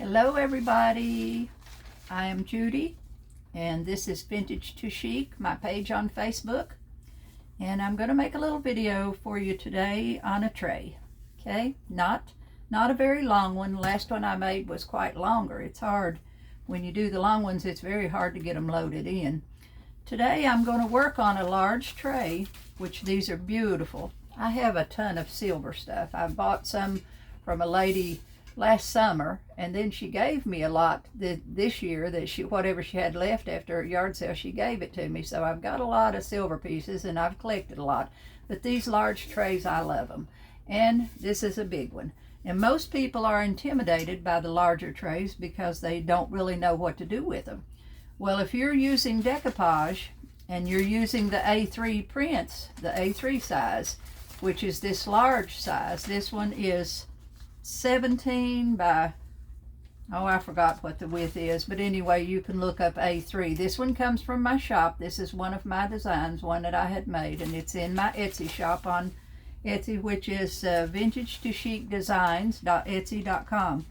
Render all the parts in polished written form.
Hello everybody, I am Judy and this is Vintage to Chic, my page on Facebook, and I'm going to make a little video for you today on a tray. Okay, not a very long one. The last one I made was quite longer. It's hard when you do the long ones, it's very hard to get them loaded in. Today I'm going to work on a large tray, which these are beautiful. I have a ton of silver stuff. I bought some from a lady last summer, and then she gave me a lot this year that whatever she had left after her yard sale, she gave it to me. So I've got a lot of silver pieces and I've collected a lot, but these large trays, I love them, and this is a big one. And most people are intimidated by the larger trays because they don't really know what to do with them. Well, if you're using decoupage and you're using the A3 prints, the A3 size, which is this large size, this one is 17 by, oh, I forgot what the width is, but anyway, you can look up A3. This one comes from my shop. This is one of my designs, one that I had made, and it's in my Etsy shop on Etsy, which is vintage2chicdesigns.etsy.com.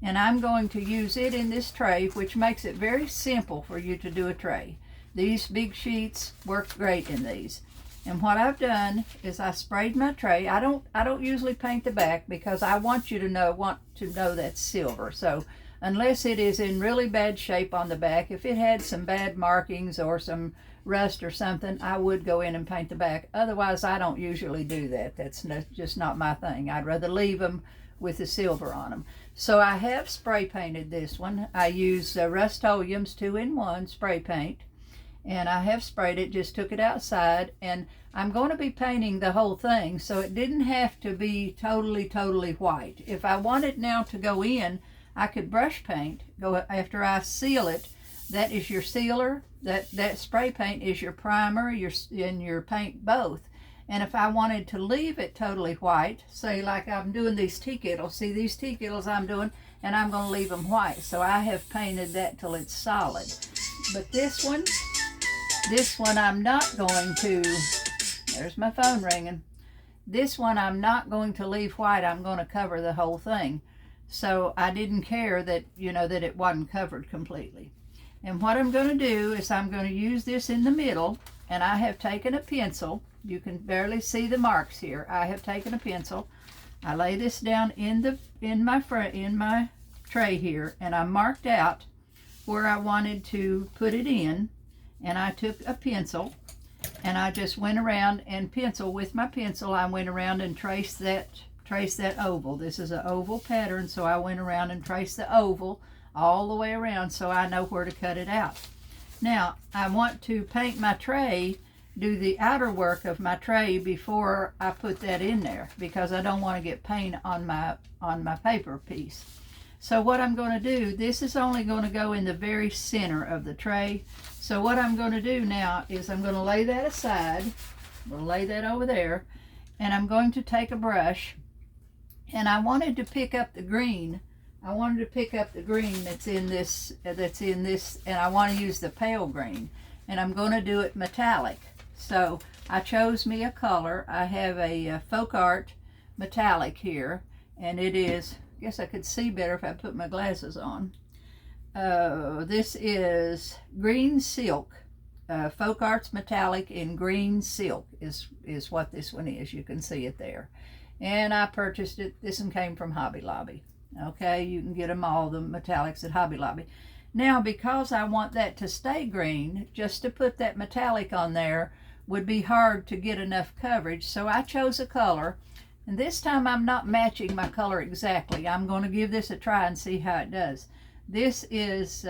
And I'm going to use it in this tray, which makes it very simple for you to do a tray. These big sheets work great in these. And what I've done is I sprayed my tray. I don't usually paint the back because I want you to know that's silver. So unless it is in really bad shape on the back, if it had some bad markings or some rust or something, I would go in and paint the back. Otherwise, I don't usually do that. That's just not my thing. I'd rather leave them with the silver on them. So I have spray painted this one. I use Rust-Oleum's 2-in-1 spray paint. And I have sprayed it, just took it outside, and I'm going to be painting the whole thing, so it didn't have to be totally white. If I wanted now to go in, I could brush paint, go after I seal it. That is your sealer, that spray paint is your primer, and your paint both. And if I wanted to leave it totally white, say like I'm doing these tea kettles, see these tea kettles I'm doing, and I'm going to leave them white. So I have painted that till it's solid. But this one I'm not going to, there's my phone ringing. This one I'm not going to leave white. I'm going to cover the whole thing. So I didn't care that, that it wasn't covered completely. And what I'm going to do is I'm going to use this in the middle, and I have taken a pencil. You can barely see the marks here. I have taken a pencil. I lay this down in my tray here, and I marked out where I wanted to put it in. And I took a pencil and I just went around and with my pencil, I went around and traced that oval. This is an oval pattern, so I went around and traced the oval all the way around so I know where to cut it out. Now, I want to paint my tray, do the outer work of my tray before I put that in there because I don't want to get paint on my paper piece. So what I'm going to do, this is only going to go in the very center of the tray. So what I'm going to do now is I'm going to lay that aside. I'm going to lay that over there. And I'm going to take a brush. And I wanted to pick up the green. I wanted to pick up the green that's in this, and I want to use the pale green. And I'm going to do it metallic. So I chose me a color. I have a Folk Art metallic here. And it is, I guess I could see better if I put my glasses on. This is green silk. Folk Arts metallic in green silk is what this one is. You can see it there. And I purchased it. This one came from Hobby Lobby. Okay, you can get them all, the metallics at Hobby Lobby. Now, because I want that to stay green, just to put that metallic on there would be hard to get enough coverage. So I chose a color. And this time I'm not matching my color exactly. I'm going to give this a try and see how it does. This is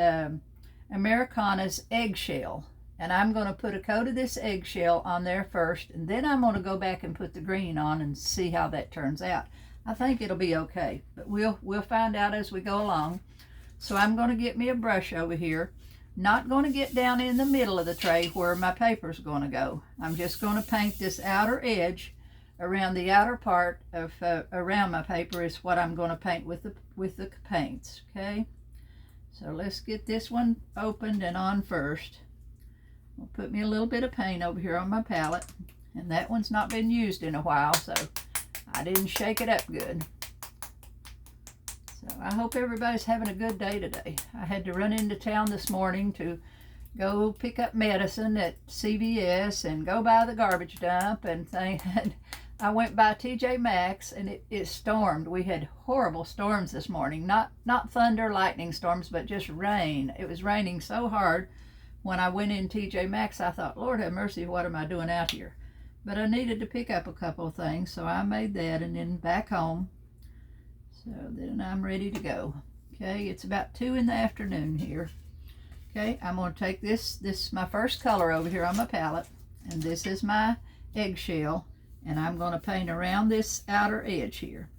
Americana's eggshell, and I'm going to put a coat of this eggshell on there first, and then I'm going to go back and put the green on and see how that turns out. I think it'll be okay, but we'll find out as we go along. So I'm going to get me a brush over here. Not going to get down in the middle of the tray where my paper's going to go. I'm just going to paint this outer edge around the outer part of around my paper is what I'm going to paint with the paints. Okay. So let's get this one opened and on first. I'll put me a little bit of paint over here on my palette. And that one's not been used in a while, so I didn't shake it up good. So I hope everybody's having a good day today. I had to run into town this morning to go pick up medicine at CVS and go by the garbage dump and thing. And I went by TJ Maxx and it stormed. We had horrible storms this morning. Not thunder, lightning storms, but just rain. It was raining so hard. When I went in TJ Maxx, I thought, Lord have mercy, what am I doing out here? But I needed to pick up a couple of things, so I made that and then back home. So then I'm ready to go. Okay, it's about 2 in the afternoon here. Okay, I'm going to take this is my first color over here on my palette, and this is my eggshell, and I'm going to paint around this outer edge here.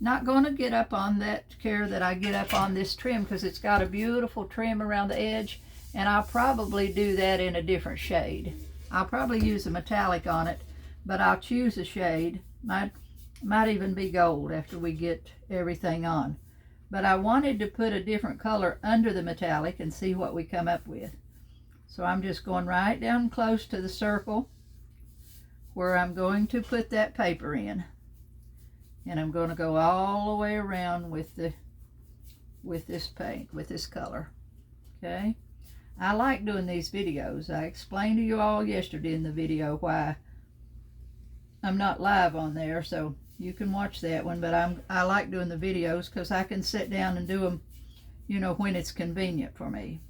Not going to get up on that care that I get up on this trim because it's got a beautiful trim around the edge, and I'll probably do that in a different shade. I'll probably use a metallic on it, but I'll choose a shade. Might even be gold after we get everything on. But I wanted to put a different color under the metallic and see what we come up with. So I'm just going right down close to the circle where I'm going to put that paper in. And I'm going to go all the way around with this paint, with this color. Okay? I like doing these videos. I explained to you all yesterday in the video why I'm not live on there, so you can watch that one, but I like doing the videos because I can sit down and do them, you know, when it's convenient for me.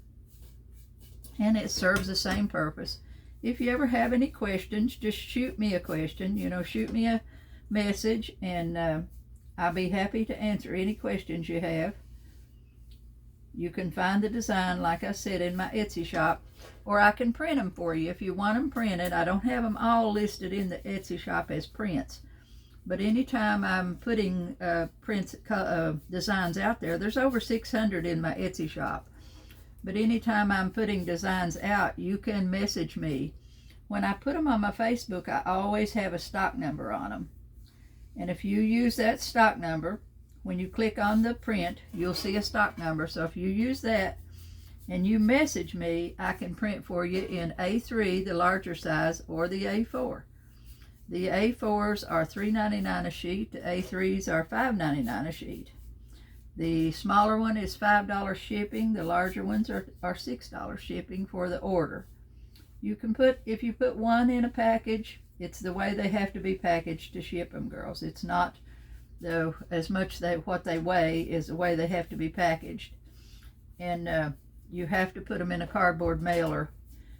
And it serves the same purpose. If you ever have any questions, just shoot me a question, you know, shoot me a message, and I'll be happy to answer any questions you have. You can find the design, like I said, in my Etsy shop, or I can print them for you if you want them printed. I don't have them all listed in the Etsy shop as prints. But anytime I'm putting designs out there, there's over 600 in my Etsy shop. But anytime I'm putting designs out, you can message me. When I put them on my Facebook, I always have a stock number on them. And if you use that stock number, when you click on the print, you'll see a stock number. So if you use that and you message me, I can print for you in A3, the larger size, or the A4. The A4s are $3.99 a sheet. The A3s are $5.99 a sheet. The smaller one is $5 shipping. The larger ones are $6 shipping for the order. You can if you put one in a package, it's the way they have to be packaged to ship them, girls. It's not as much what they weigh is the way they have to be packaged. And you have to put them in a cardboard mailer.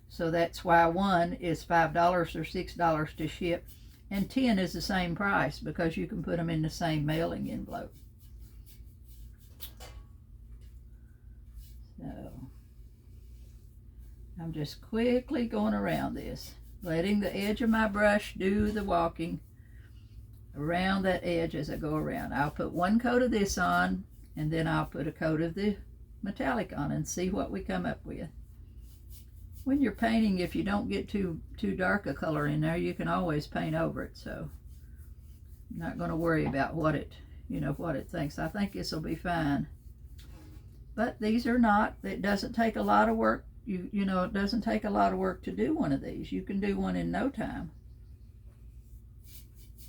So that's why one is $5 or $6 to ship. And 10 is the same price because you can put them in the same mailing envelope. So I'm just quickly going around this, letting the edge of my brush do the walking around that edge as I go around. I'll put one coat of this on, and then I'll put a coat of the metallic on and see what we come up with. When you're painting, if you don't get too dark a color in there, you can always paint over it. So I'm not going to worry about what it thinks. I think this will be fine. But these are not. It doesn't take a lot of work. It doesn't take a lot of work to do one of these. You can do one in no time.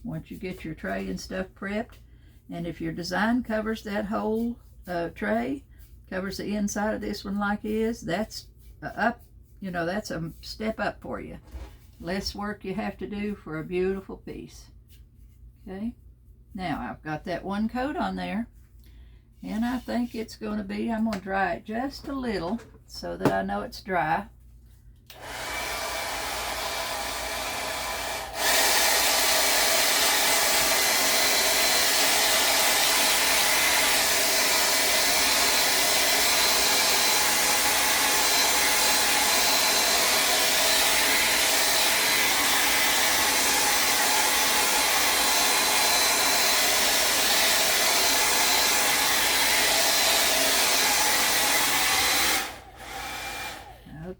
Once you get your tray and stuff prepped, and if your design covers that whole tray, covers the inside of this one like it is, that's up. That's a step up for you. Less work you have to do for a beautiful piece. Okay, now I've got that one coat on there, and I think it's going to be, I'm going to dry it just a little so that I know it's dry.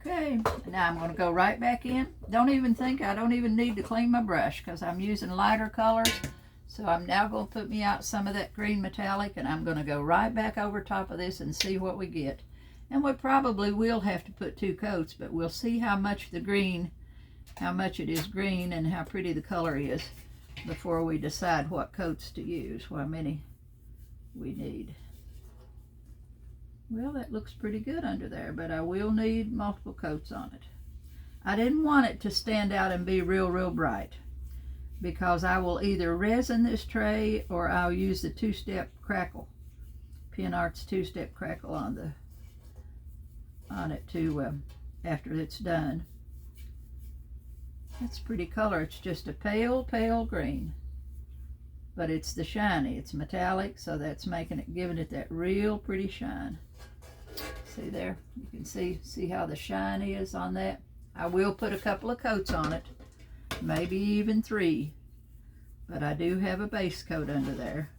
Okay, now I'm going to go right back in. I don't even need to clean my brush because I'm using lighter colors. So I'm now going to put me out some of that green metallic, and I'm going to go right back over top of this and see what we get. And we probably will have to put 2 coats, but we'll see how much it is green and how pretty the color is before we decide what coats to use, how many we need. Well, that looks pretty good under there, but I will need multiple coats on it. I didn't want it to stand out and be real bright, because I will either resin this tray or I'll use the two-step crackle, Pin Art's two-step crackle on it too after it's done. It's a pretty color. It's just a pale green, but it's the shiny. It's metallic, so that's giving it that real pretty shine. See there? You can see how the shine is on that. I will put a couple of coats on it, maybe even 3, but I do have a base coat under there.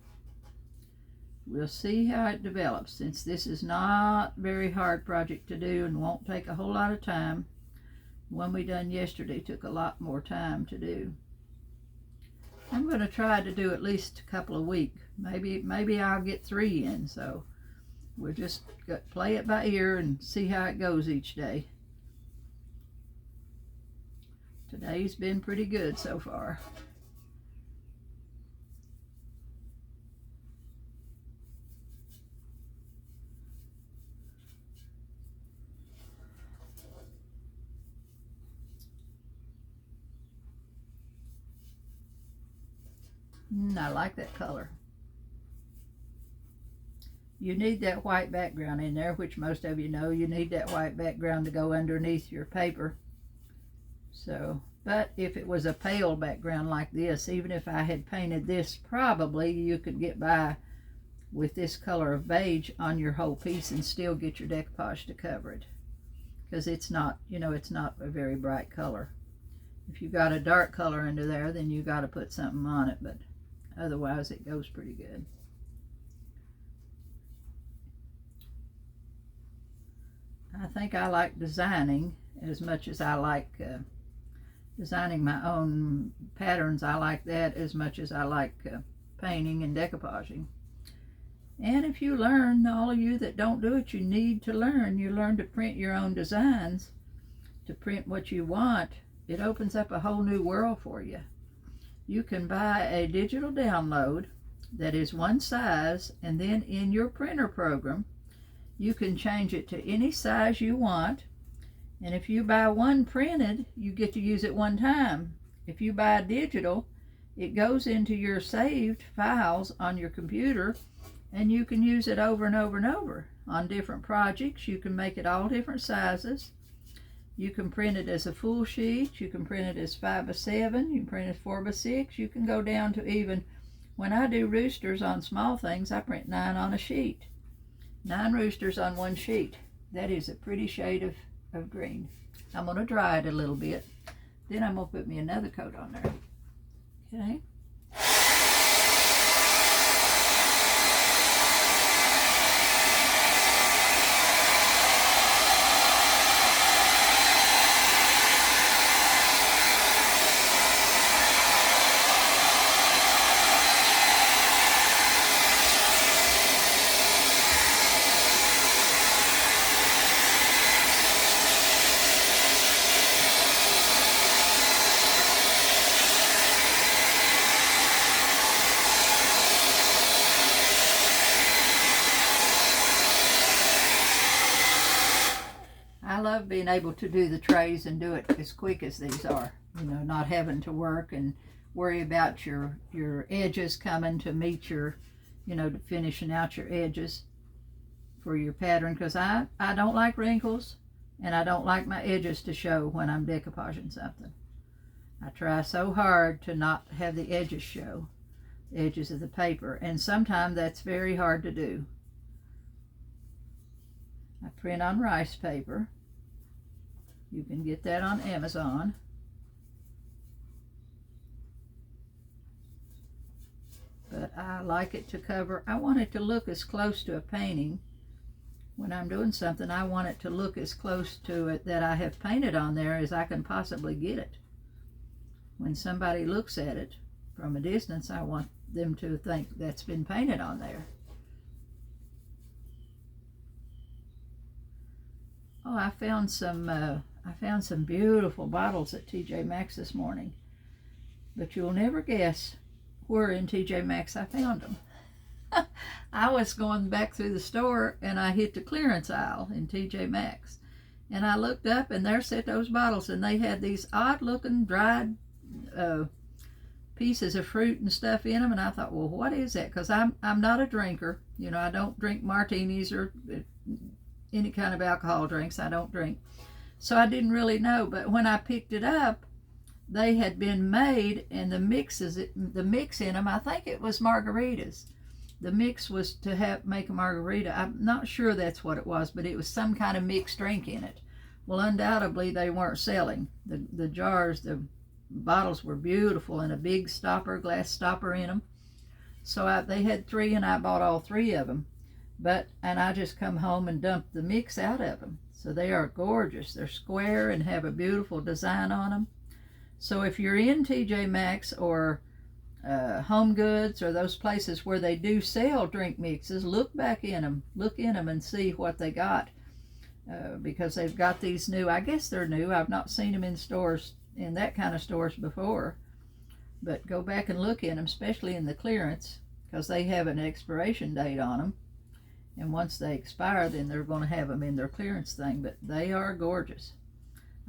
We'll see how it develops, since this is not a very hard project to do and won't take a whole lot of time. The one we done yesterday took a lot more time to do. I'm going to try to do at least a couple of weeks. Maybe I'll get 3 in, so we'll just play it by ear and see how it goes each day. Today's been pretty good so far. I like that color. You need that white background in there, which most of you know. You need that white background to go underneath your paper. So, but if it was a pale background like this, even if I had painted this, probably you could get by with this color of beige on your whole piece and still get your decoupage to cover it, because it's not, it's not a very bright color. If you got a dark color under there, then you got to put something on it, but otherwise it goes pretty good. I think I like designing as much as I like designing my own patterns. I like that as much as I like painting and decoupaging. And if you learn, all of you that don't do it, you need to learn. You learn to print your own designs, to print what you want. It opens up a whole new world for you. You can buy a digital download that is one size, and then in your printer program, you can change it to any size you want. And if you buy one printed, you get to use it one time. If you buy digital, it goes into your saved files on your computer, and you can use it over and over and over on different projects. You can make it all different sizes. You can print it as a full sheet. You can print it as 5x7. You can print it 4x6. You can go down to even, when I do roosters on small things, I print 9 on a sheet. 9 roosters on one sheet. That is a pretty shade of green. I'm going to dry it a little bit. Then I'm going to put me another coat on there. Okay. I love being able to do the trays and do it as quick as these are. Not having to work and worry about your edges coming to meet your, to finishing out your edges for your pattern, because I don't like wrinkles, and I don't like my edges to show when I'm decoupaging something. I try so hard to not have the edges show, the edges of the paper, and sometimes that's very hard to do. I print on rice paper. You can get that on Amazon. But I like it to cover, I want it to look as close to a painting. When I'm doing something, I want it to look as close to it that I have painted on there as I can possibly get it. When somebody looks at it from a distance, I want them to think that's been painted on there. Oh, I found some beautiful bottles at TJ Maxx this morning, but you'll never guess where in TJ Maxx I found them. I was going back through the store and I hit the clearance aisle in TJ Maxx. And I looked up and there sat those bottles, and they had these odd looking dried pieces of fruit and stuff in them. And I thought, well, what is that? Because I'm not a drinker. You know, I don't drink martinis or any kind of alcohol drinks. I don't drink. So I didn't really know. But when I picked it up, they had been made, and the mix in them, I think it was margaritas. The mix was to make a margarita. I'm not sure that's what it was, but it was some kind of mixed drink in it. Well, undoubtedly they weren't selling. The jars, the bottles were beautiful, and a big glass stopper in them. So they had 3, and I bought all 3 of them. And I just come home and dumped the mix out of them. So they are gorgeous. They're square and have a beautiful design on them. So if you're in TJ Maxx or Home Goods or those places where they do sell drink mixes, look in them and see what they got, because they've got these new, I guess they're new, I've not seen them in stores, in that kind of stores before, but go back and look in them, especially in the clearance, because they have an expiration date on them, and once they expire, then they're going to have them in their clearance thing. But they are gorgeous.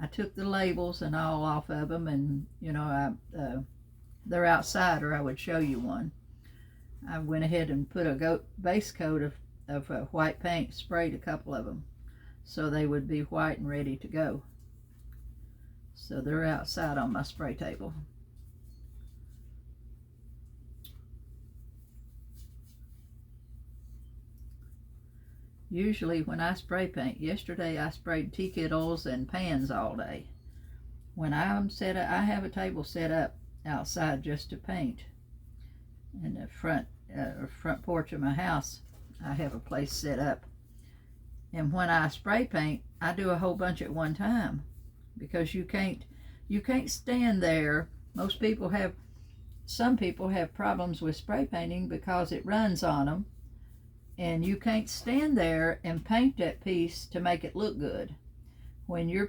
I took the labels and all off of them, and you know, they're outside, or I would show you one. I went ahead and put a base coat of white paint, sprayed a couple of them so they would be white and ready to go. So they're outside on my spray table. Usually when I spray paint, yesterday I sprayed tea kettles and pans all day. When I have a table set up outside just to paint. In the front porch of my house, I have a place set up. And when I spray paint, I do a whole bunch at one time, because you can't stand there. Some people have problems with spray painting because it runs on them, and you can't stand there and paint that piece to make it look good. When you're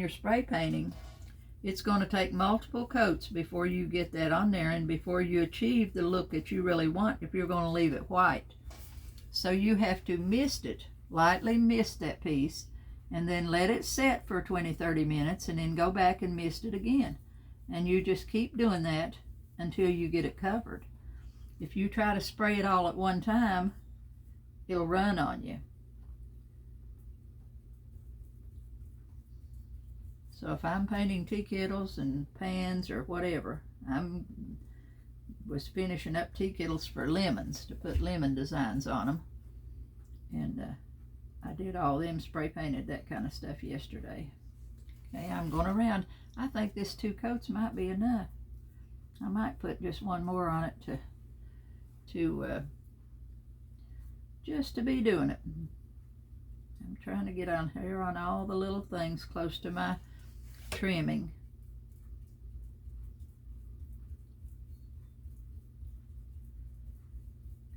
spray painting, it's going to take multiple coats before you get that on there and before you achieve the look that you really want if you're going to leave it white. So you have to lightly mist that piece, and then let it set for 20-30 minutes, and then go back and mist it again. And you just keep doing that until you get it covered. If you try to spray it all at one time, it'll run on you. So if I'm painting tea kettles and pans or whatever, was finishing up tea kettles for lemons to put lemon designs on them, and I did all them, spray painted that kind of stuff yesterday. Okay, I'm going around. I think this 2 coats might be enough. I might put just one more on it to just to be doing it. I'm trying to get on here on all the little things close to my trimming.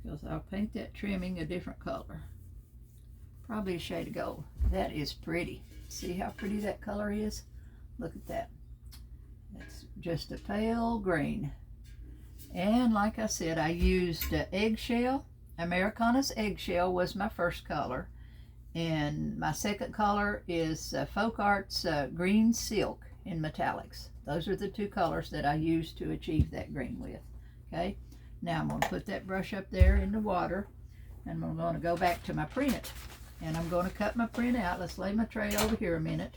Because I'll paint that trimming a different color. Probably a shade of gold. That is pretty. See how pretty that color is? Look at that. That's just a pale green. And like I said, I used eggshell. Americana's eggshell was my first color. And my second color is Folk Art's green silk in metallics. Those are the 2 colors that I used to achieve that green with. Okay, now I'm going to put that brush up there in the water, and I'm going to go back to my print, and I'm going to cut my print out. Let's lay my tray over here a minute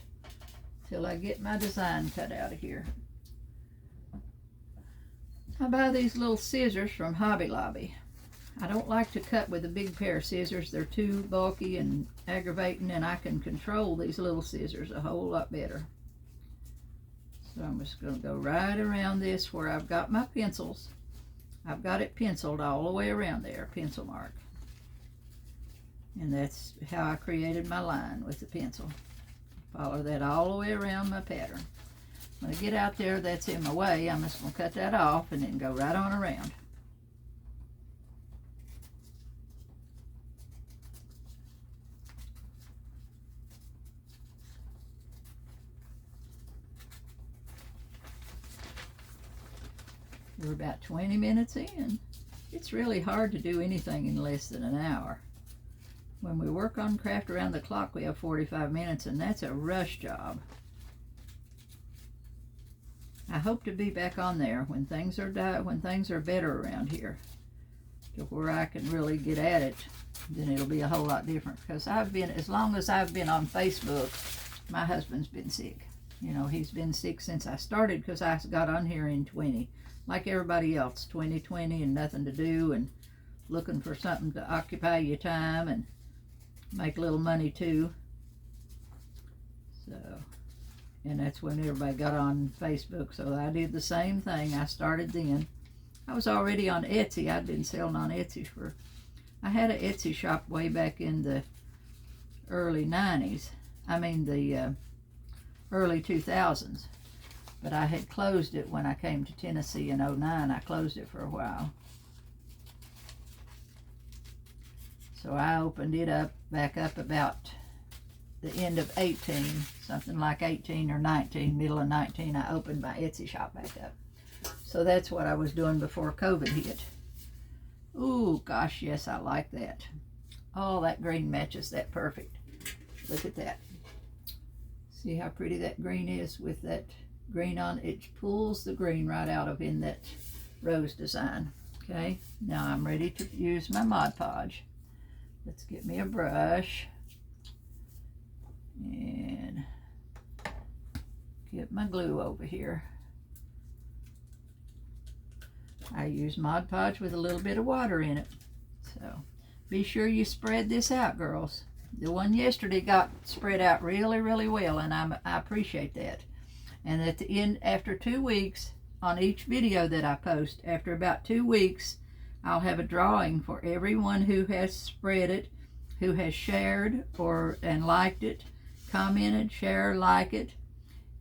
till I get my design cut out of here. I buy these little scissors from Hobby Lobby. I don't like to cut with a big pair of scissors. They're too bulky and aggravating, and I can control these little scissors a whole lot better. So I'm just going to go right around this where I've got my pencils. I've got it penciled all the way around there, pencil mark. And that's how I created my line with the pencil. Follow that all the way around my pattern. When I get out there that's in my way, I'm just going to cut that off and then go right on around. We're about 20 minutes in. It's really hard to do anything in less than an hour. When we work on craft around the clock, we have 45 minutes, and that's a rush job. I hope to be back on there when things are better around here, to where I can really get at it. Then it'll be a whole lot different, because as long as I've been on Facebook, my husband's been sick. You know, he's been sick since I started, because I got on here in 20, like everybody else, 2020, and nothing to do, and looking for something to occupy your time and make a little money too. So, and that's when everybody got on Facebook, so I did the same thing. I started then. I was already on Etsy. I'd been selling on Etsy I had an Etsy shop way back in the early 90s. I mean the early 2000s. But I had closed it when I came to Tennessee in '09. I closed it for a while. So I opened it back up about the end of 18, something like 18 or 19, middle of 19, I opened my Etsy shop back up. So that's what I was doing before COVID hit. Ooh, gosh, yes, I like that. Oh, that green matches that perfect. Look at that. See how pretty that green is with that green on? It pulls the green right out of in that rose design. Okay, now I'm ready to use my Mod Podge. Let's get me a brush and get my glue over here. I use Mod Podge with a little bit of water in it. So be sure you spread this out, girls. The one yesterday got spread out really, really well, and I appreciate that. And at the end, after 2 weeks, on each video that I post, after about 2 weeks, I'll have a drawing for everyone who has spread it, who has shared and liked it, commented, share, like it,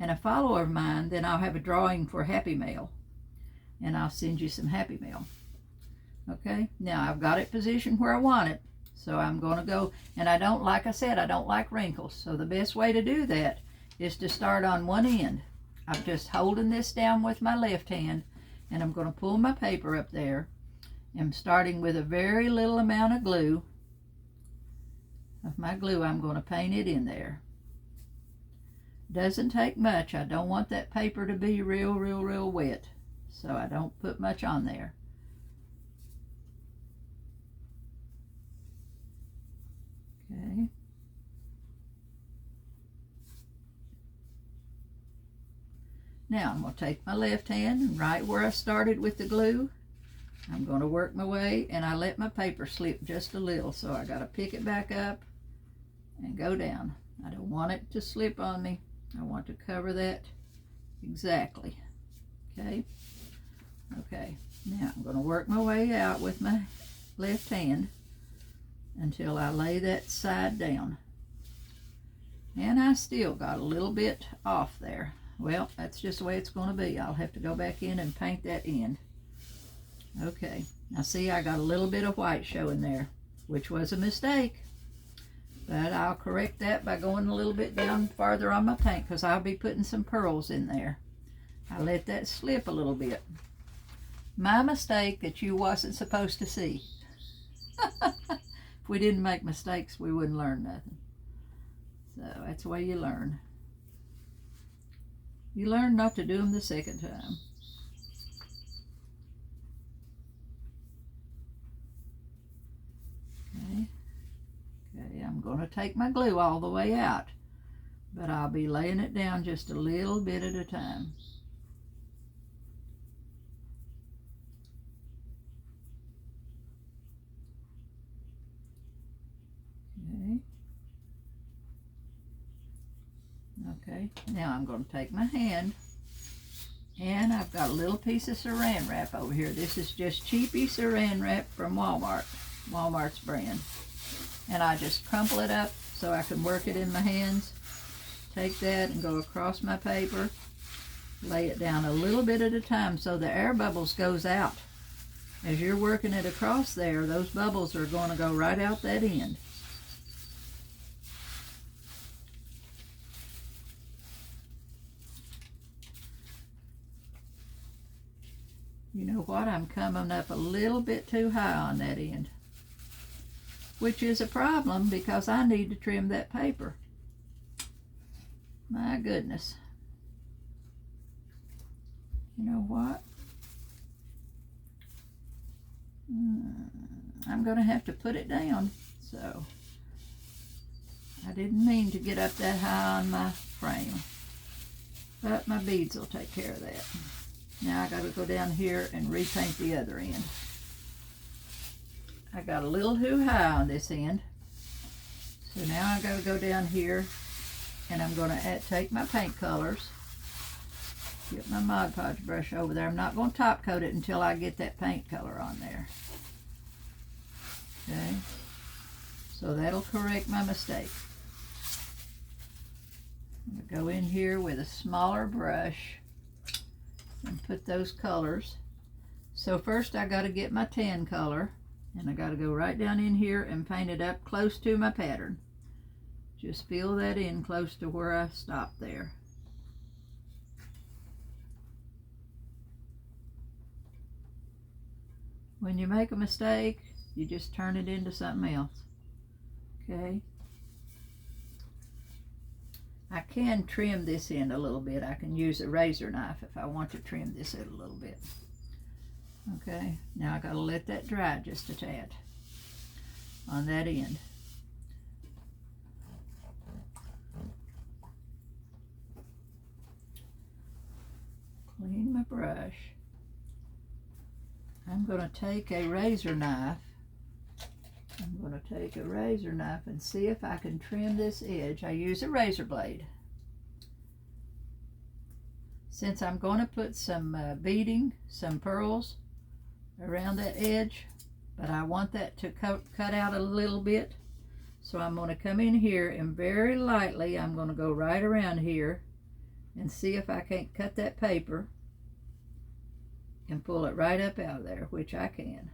and a follower of mine. Then I'll have a drawing for Happy Mail, and I'll send you some Happy Mail. Okay, now I've got it positioned where I want it, so I'm going to go, and I don't, like I said, I don't like wrinkles, so the best way to do that is to start on one end. I'm just holding this down with my left hand, and I'm going to pull my paper up there. I'm starting with a very little amount of glue. Of my glue, I'm going to paint it in there. Doesn't take much. I don't want that paper to be real, real, real wet, so I don't put much on there. Okay. Now I'm going to take my left hand, and right where I started with the glue, I'm going to work my way, and I let my paper slip just a little, so I got to pick it back up and go down. I don't want it to slip on me. I want to cover that exactly. Okay? Okay. Now I'm going to work my way out with my left hand until I lay that side down. And I still got a little bit off there. Well, that's just the way it's going to be. I'll have to go back in and paint that end. Okay, now see, I got a little bit of white showing there, which was a mistake. But I'll correct that by going a little bit down farther on my paint, because I'll be putting some pearls in there. I let that slip a little bit. My mistake that you wasn't supposed to see. If we didn't make mistakes, we wouldn't learn nothing. So that's the way you learn. You learn not to do them the second time. Okay. Okay, I'm going to take my glue all the way out, but I'll be laying it down just a little bit at a time. Okay. Okay, now I'm going to take my hand, and I've got a little piece of saran wrap over here. This is just cheapy saran wrap from Walmart's brand. And I just crumple it up so I can work it in my hands. Take that and go across my paper. Lay it down a little bit at a time so the air bubbles goes out. As you're working it across there, those bubbles are going to go right out that end. You know what? I'm coming up a little bit too high on that end, which is a problem because I need to trim that paper. My goodness. You know what? I'm going to have to put it down. So, I didn't mean to get up that high on my frame. But my beads will take care of that. Now I got to go down here and repaint the other end. I got a little too high on this end. So now I got to go down here and I'm going to take my paint colors. Get my Mod Podge brush over there. I'm not going to top coat it until I get that paint color on there. Okay. So that'll correct my mistake. I'm going to go in here with a smaller brush and put those colors. So first I got to get my tan color, and I got to go right down in here and paint it up close to my pattern. Just fill that in close to where I stopped there. When you make a mistake, you just turn it into something else. Okay? I can trim this end a little bit. I can use a razor knife if I want to trim this end a little bit. Okay, now I gotta let that dry just a tad on that end. Clean my brush. I'm gonna take a razor knife. I'm going to take a razor knife and see if I can trim this edge. I use a razor blade. Since I'm going to put some beading, some pearls around that edge, but I want that to cut out a little bit. So I'm going to come in here and very lightly, I'm going to go right around here and see if I can't cut that paper and pull it right up out of there, which I can.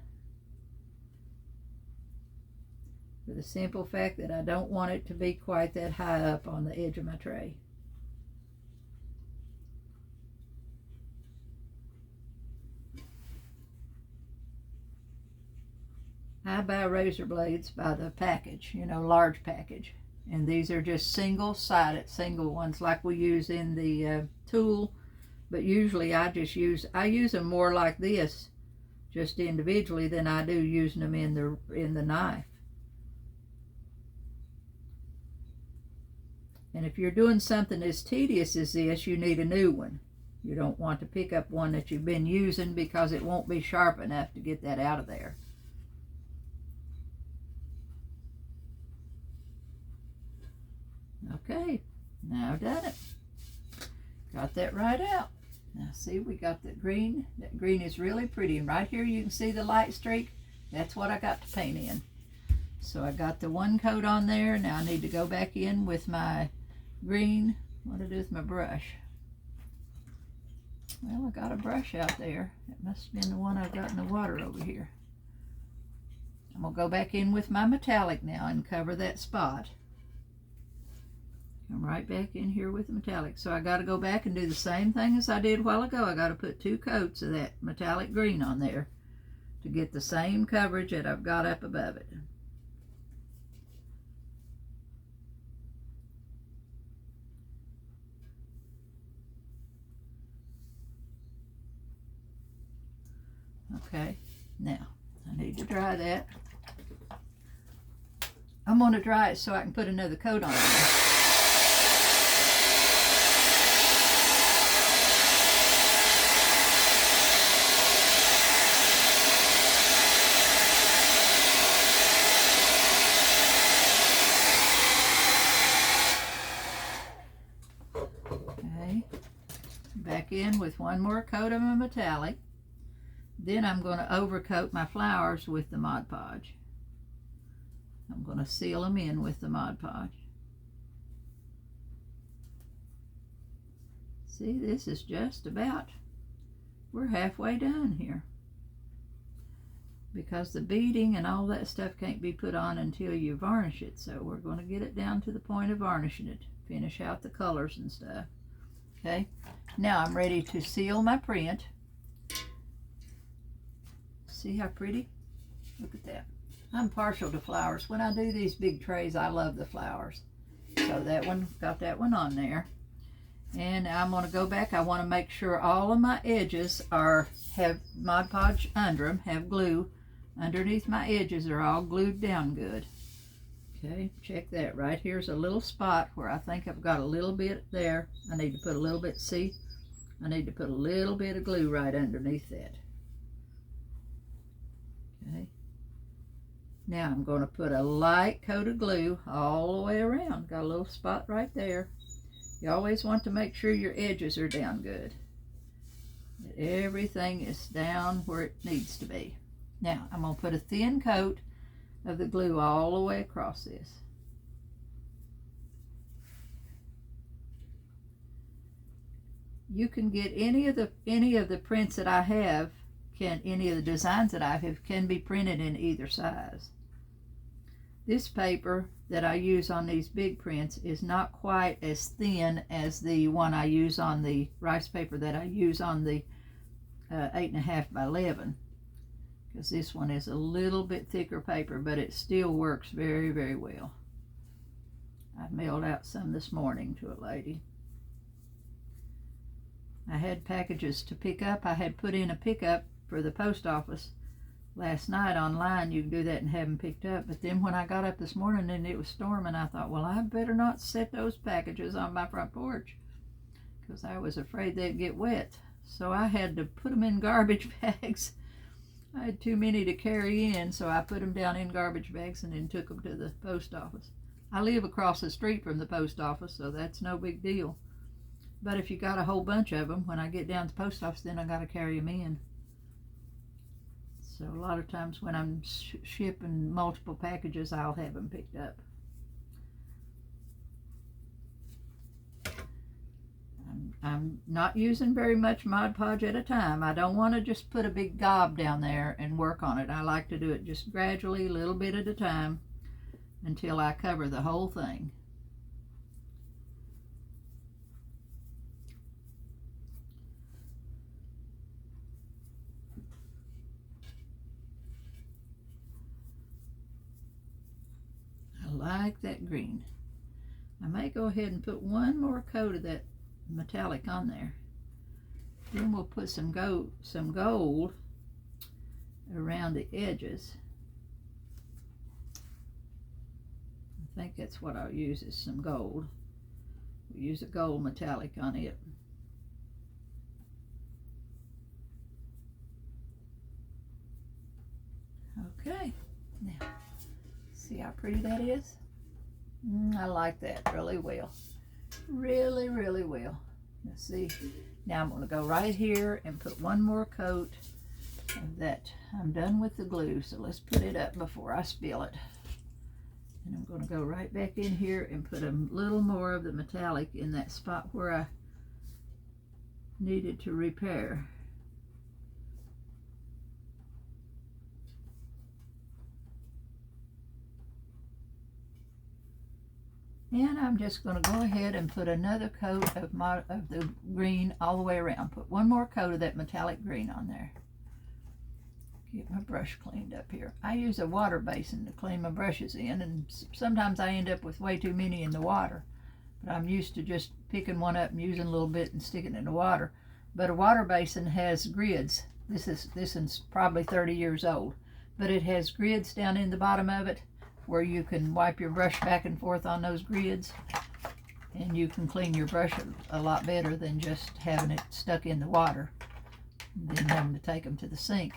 For the simple fact that I don't want it to be quite that high up on the edge of my tray. I buy razor blades by the package, you know, large package. And these are just single-sided, single ones like we use in the tool. But usually I use them more like this, just individually, than I do using them in the knife. And if you're doing something as tedious as this, you need a new one. You don't want to pick up one that you've been using because it won't be sharp enough to get that out of there. Okay, now I've done it. Got that right out. Now see, we got the green. That green is really pretty. And right here you can see the light streak. That's what I got to paint in. So I got the one coat on there. Now I need to go back in with my green. What do I do with my brush? Well, I got a brush out there. It must have been the one I've got in the water over here. I'm going to go back in with my metallic now and cover that spot. Come right back in here with the metallic. So I got to go back and do the same thing as I did a while ago. I got to put 2 coats of that metallic green on there to get the same coverage that I've got up above it. Okay, now I need to dry that. I'm going to dry it so I can put another coat on it. Okay, back in with one more coat of my metallic. Then I'm going to overcoat my flowers with the Mod Podge. I'm going to seal them in with the Mod Podge. See, this is just about, we're halfway done here. Because the beading and all that stuff can't be put on until you varnish it. So we're going to get it down to the point of varnishing it. Finish out the colors and stuff. Okay, now I'm ready to seal my print. See how pretty? Look at that. I'm partial to flowers. When I do these big trays, I love the flowers. So that one, got that one on there. And I'm going to go back. I want to make sure all of my edges have Mod Podge under them, have glue underneath my edges, are all glued down good. Okay, check that. Right here's a little spot where I think I've got a little bit there. I need to put a little bit, see? I need to put a little bit of glue right underneath that. Okay. Now I'm going to put a light coat of glue all the way around. Got a little spot right there. You always want to make sure your edges are down good. That everything is down where it needs to be. Now I'm going to put a thin coat of the glue all the way across this. You can get any of the prints that I have, any of the designs that I have can be printed in either size. This paper that I use on these big prints is not quite as thin as the one I use on the rice paper that I use on the 8.5 by 11, because this one is a little bit thicker paper, but it still works very, very well. I mailed out some this morning to a lady. I had packages to pick up. I had put in a pickup for the post office last night online. You can do that and have them picked up. But then when I got up this morning and it was storming, I thought, well, I better not set those packages on my front porch, because I was afraid they'd get wet. So I had to put them in garbage bags. I had too many to carry in, so I put them down in garbage bags and then took them to the post office. I live across the street from the post office, so that's no big deal. But if you got a whole bunch of them, when I get down to the post office, then I got to carry them in. So a lot of times when I'm shipping multiple packages, I'll have them picked up. I'm not using very much Mod Podge at a time. I don't want to just put a big gob down there and work on it. I like to do it just gradually, a little bit at a time, until I cover the whole thing. I like that green. I may go ahead and put one more coat of that metallic on there. Then we'll put some gold around the edges. I think that's what I'll use, is some gold. We'll use a gold metallic on it. Okay, now see how pretty that is? I like that really well. Really, really well. Let's see. Now I'm going to go right here and put one more coat of that. I'm done with the glue, so let's put it up before I spill it. And I'm going to go right back in here and put a little more of the metallic in that spot where I needed to repair. And I'm just going to go ahead and put another coat of the green all the way around. Put one more coat of that metallic green on there. Get my brush cleaned up here. I use a water basin to clean my brushes in, and sometimes I end up with way too many in the water. But I'm used to just picking one up and using a little bit and sticking it in the water. But a water basin has grids. This is probably 30 years old. But it has grids down in the bottom of it, where you can wipe your brush back and forth on those grids, and you can clean your brush a lot better than just having it stuck in the water and then having to take them to the sink.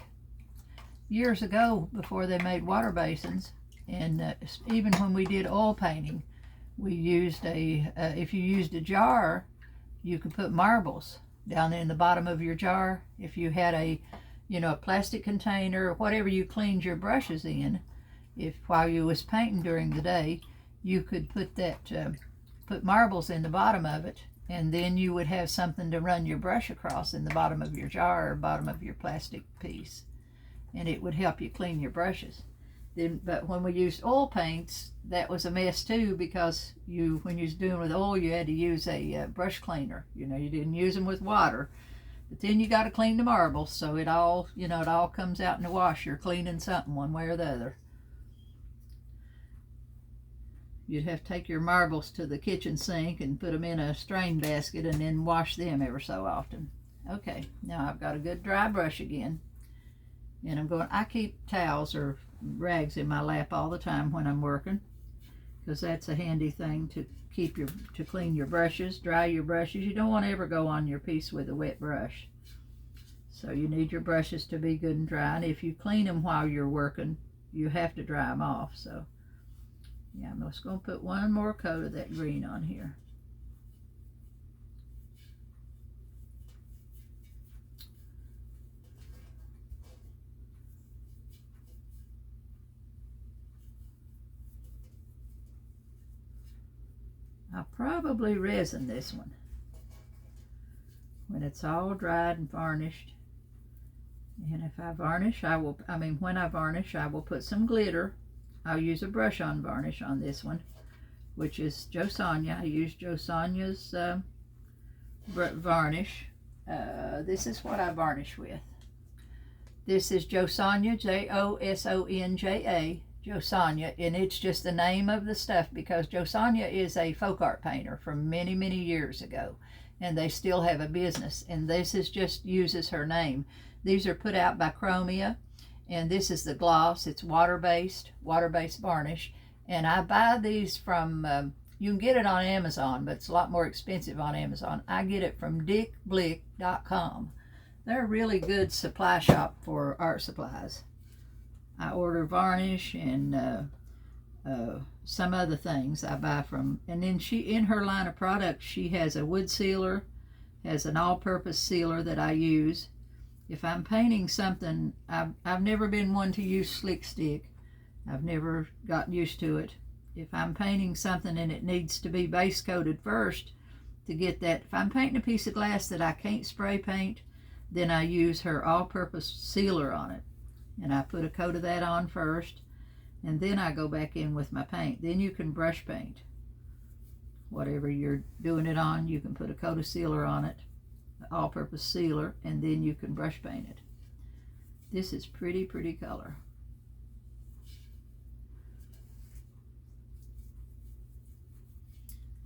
Years ago, before they made water basins, and even when we did oil painting, we used if you used a jar, you could put marbles down in the bottom of your jar. If you had a plastic container or whatever you cleaned your brushes in, if while you was painting during the day, you could put marbles in the bottom of it, and then you would have something to run your brush across in the bottom of your jar or bottom of your plastic piece, and it would help you clean your brushes. But when we used oil paints, that was a mess too, because when you was doing with oil, you had to use a brush cleaner. You didn't use them with water. But then you got to clean the marbles, so it all, it all comes out in the wash. You're cleaning something one way or the other. You'd have to take your marbles to the kitchen sink and put them in a strain basket and then wash them ever so often. Okay, now I've got a good dry brush again. And I keep towels or rags in my lap all the time when I'm working, because that's a handy thing to clean your brushes, dry your brushes. You don't want to ever go on your piece with a wet brush. So you need your brushes to be good and dry. And if you clean them while you're working, you have to dry them off. So yeah, I'm just going to put one more coat of that green on here. I'll probably resin this one when it's all dried and varnished. And if I varnish, when I varnish, I will put some glitter. I'll use a brush-on varnish on this one, which is Jo Sonja. I use Jo Sonja's varnish. This is what I varnish with. This is Jo Sonja, Josonja, Jo Sonja, and it's just the name of the stuff because Jo Sonja is a folk art painter from many, many years ago, and they still have a business, and this is just uses her name. These are put out by Chromia, and this is the gloss. It's water-based varnish, and I buy these from, you can get it on Amazon, but it's a lot more expensive on Amazon. I get it from dickblick.com. They're a really good supply shop for art supplies. I order varnish and some other things I buy from. And then in her line of products, she has a wood sealer, has an all-purpose sealer that I use. If I'm painting something, I've never been one to use slick stick. I've never gotten used to it. If I'm painting something and it needs to be base coated first to get that, if I'm painting a piece of glass that I can't spray paint, then I use her all-purpose sealer on it. And I put a coat of that on first, and then I go back in with my paint. Then you can brush paint. Whatever you're doing it on, you can put a coat of sealer on it, all-purpose sealer, and then you can brush paint it. This is pretty color.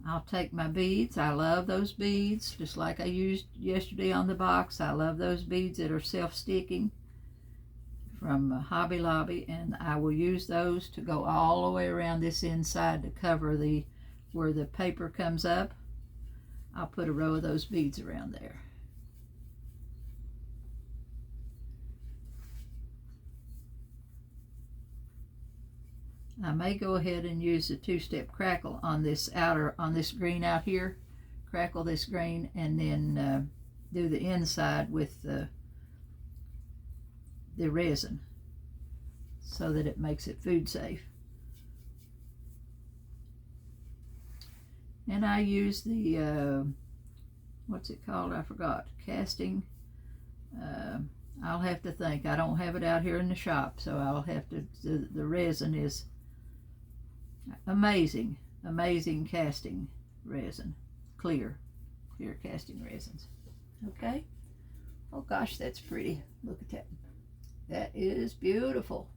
I'll take my beads. I love those beads, just like I used yesterday on the box. I love those beads that are self-sticking from Hobby Lobby, and I will use those to go all the way around this inside to cover where the paper comes up. I'll put a row of those beads around there. I may go ahead and use a two-step crackle on this green out here, crackle this green, and then do the inside with the resin so that it makes it food safe. And I use the what's it called? I forgot. Casting. I'll have to think. I don't have it out here in the shop, so I'll have to. The resin is amazing casting resin, clear casting resins. Okay. Oh gosh, that's pretty. Look at that. That is beautiful.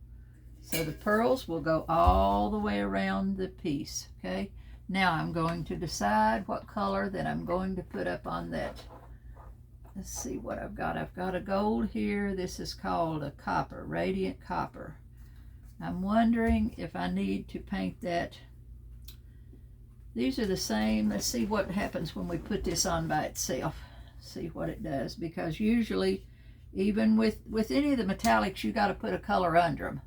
So the pearls will go all the way around the piece. Okay. Now I'm going to decide what color that I'm going to put up on that. Let's see what I've got. I've got a gold here. This is called a copper, radiant copper. I'm wondering if I need to paint that. These are the same. Let's see what happens when we put this on by itself. See what it does, because usually even with any of the metallics, you got to put a color under them.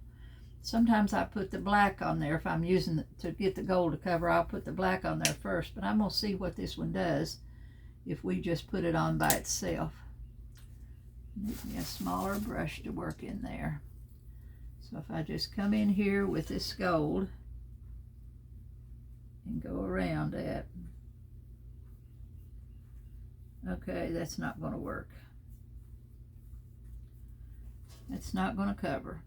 Sometimes I put the black on there. If I'm using it to get the gold to cover, I'll put the black on there first, but I'm going to see what this one does if we just put it on by itself. Need me a smaller brush to work in there. So if I just come in here with this gold and go around it. Okay, that's not going to work. It's not going to cover.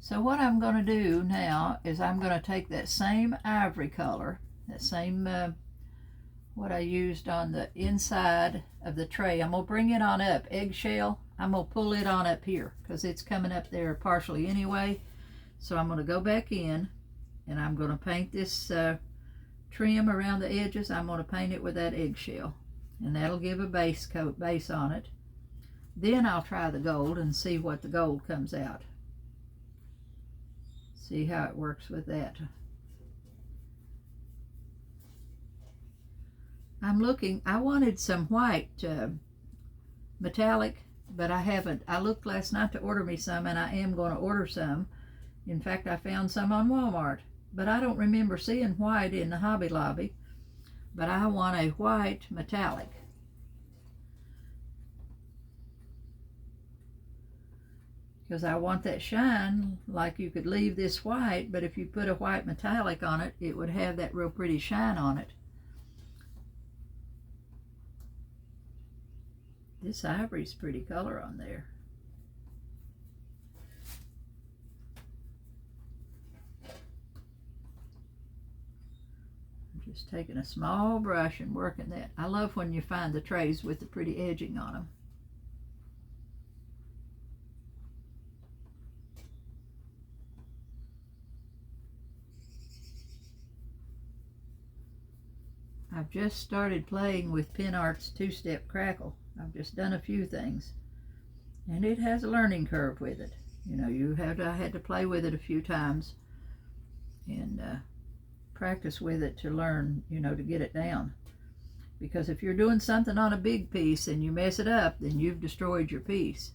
So what I'm going to do now is I'm going to take that same ivory color, that same, what I used on the inside of the tray. I'm going to bring it on up. Eggshell, I'm going to pull it on up here because it's coming up there partially anyway. So I'm going to go back in and I'm going to paint this trim around the edges. I'm going to paint it with that eggshell, and that'll give a base on it. Then I'll try the gold and see what the gold comes out. See how it works with that. I'm looking, I wanted some white metallic, but I haven't. I looked last night to order me some, and I am going to order some. In fact, I found some on Walmart, but I don't remember seeing white in the Hobby Lobby. But I want a white metallic. Because I want that shine, like you could leave this white, but if you put a white metallic on it, it would have that real pretty shine on it. This ivory's pretty color on there. I'm just taking a small brush and working that. I love when you find the trays with the pretty edging on them. I've just started playing with Pen Art's two-step crackle. I've just done a few things, and it has a learning curve with it. You know, I had to play with it a few times and practice with it to learn, you know, to get it down. Because if you're doing something on a big piece and you mess it up, then you've destroyed your piece.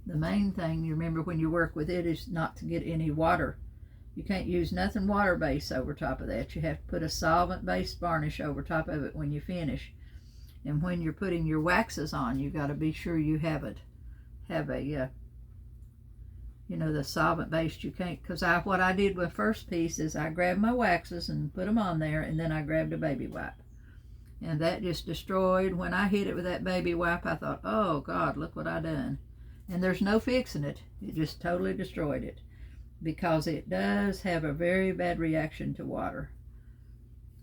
The main thing you remember when you work with it is not to get any water. You can't use nothing water-based over top of that. You have to put a solvent-based varnish over top of it when you finish. And when you're putting your waxes on, you got to be sure you have a, you know, the solvent-based. You can't, because what I did with first piece is I grabbed my waxes and put them on there, and then I grabbed a baby wipe. And that just destroyed. When I hit it with that baby wipe, I thought, oh God, look what I done. And there's no fixing it. It just totally destroyed it. Because it does have a very bad reaction to water,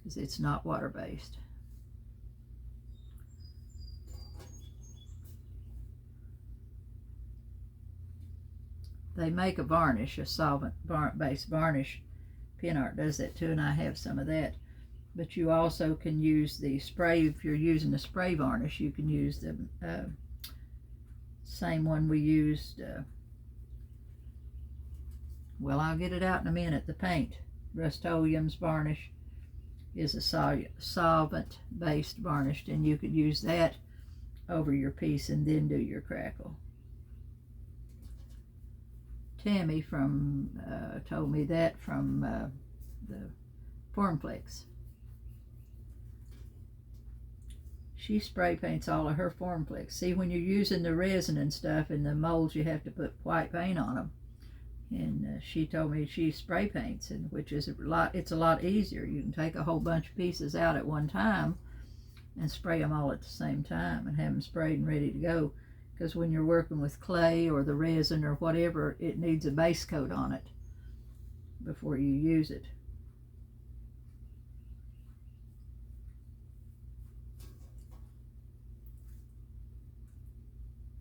because it's not water-based. They make a varnish, a solvent-based varnish. Pen Art does that too, and I have some of that. But you also can use the spray. If you're using a spray varnish, you can use the same one we used. Well, I'll get it out in a minute. The paint, Rust-Oleum's varnish, is a solvent-based varnish, and you could use that over your piece and then do your crackle. Tammy told me that from the Formflex. She spray paints all of her Formflex. See, when you're using the resin and stuff in the molds, you have to put white paint on them. And she told me she spray paints, and which is it's a lot easier. You can take a whole bunch of pieces out at one time and spray them all at the same time and have them sprayed and ready to go. Because when you're working with clay or the resin or whatever, it needs a base coat on it before you use it.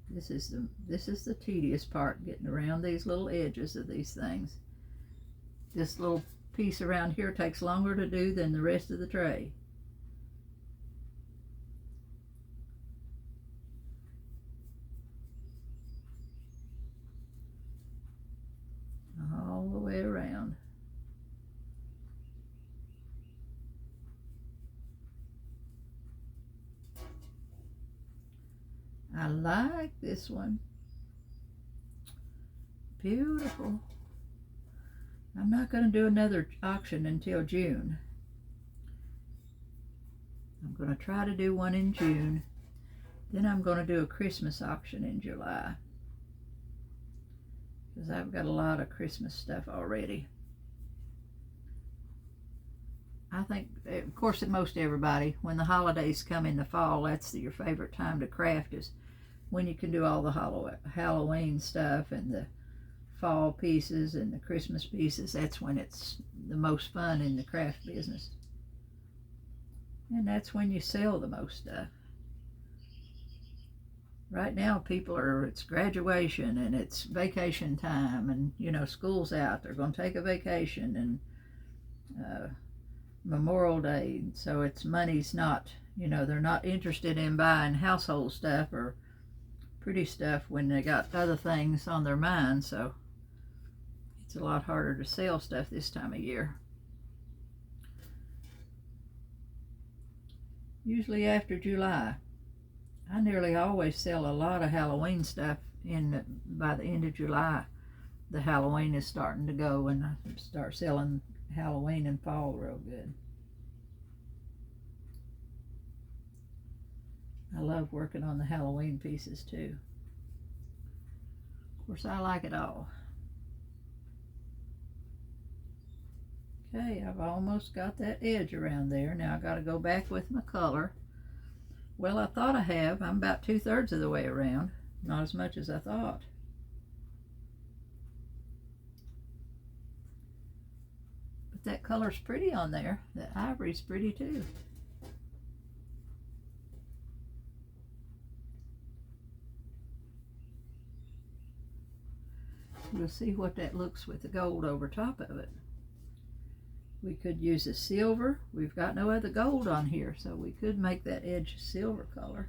This is the tedious part, getting around these little edges of these things. This little piece around here takes longer to do than the rest of the tray. All the way around. I like this one. Beautiful. I'm not going to do another auction until June. I'm going to try to do one in June. Then I'm going to do a Christmas auction in July. Because I've got a lot of Christmas stuff already. I think, of course, that most everybody, when the holidays come in the fall, that's your favorite time to craft, is when you can do all the Halloween stuff and the fall pieces and the Christmas pieces. That's when it's the most fun in the craft business. And that's when you sell the most stuff. Right now it's graduation and it's vacation time, and you know, school's out, they're going to take a vacation, and Memorial Day, so it's money's not, you know, they're not interested in buying household stuff or pretty stuff when they got other things on their mind. So it's a lot harder to sell stuff this time of year. Usually after July. I nearly always sell a lot of Halloween stuff by the end of July. The Halloween is starting to go, and I start selling Halloween and fall real good. I love working on the Halloween pieces too. Of course, I like it all. Okay, I've almost got that edge around there. Now I got to go back with my color. Well, I thought I have. I'm about 2/3 of the way around. Not as much as I thought. But that color's pretty on there. That ivory's pretty too. We'll see what that looks with the gold over top of it. We could use a silver. We've got no other gold on here, so we could make that edge silver color.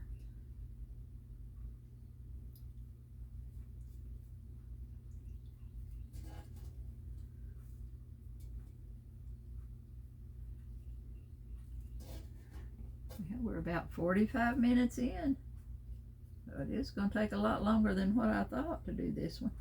Yeah, we're about 45 minutes in. So it is going to take a lot longer than what I thought to do this one.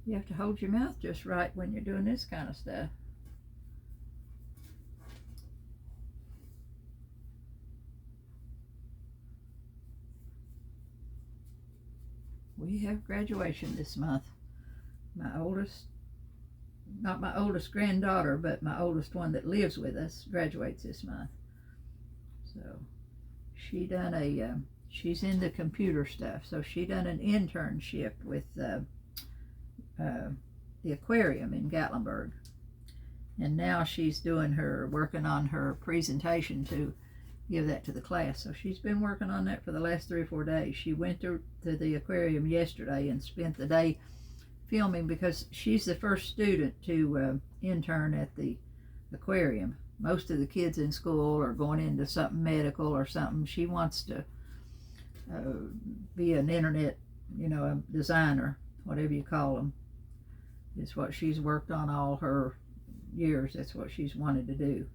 You have to hold your mouth just right when you're doing this kind of stuff. We have graduation this month. My oldest, not my oldest granddaughter, but my oldest one that lives with us graduates this month. So she done she's in the computer stuff, so she done an internship with the aquarium in Gatlinburg, and now she's working on her presentation to give that to the class. So she's been working on that for the last 3 or 4 days. She went to the aquarium yesterday and spent the day filming, because she's the first student to intern at the aquarium. Most of the kids in school are going into something medical or something. She wants to be an internet, you know, a designer, whatever you call them. It's what she's worked on all her years. That's what she's wanted to do.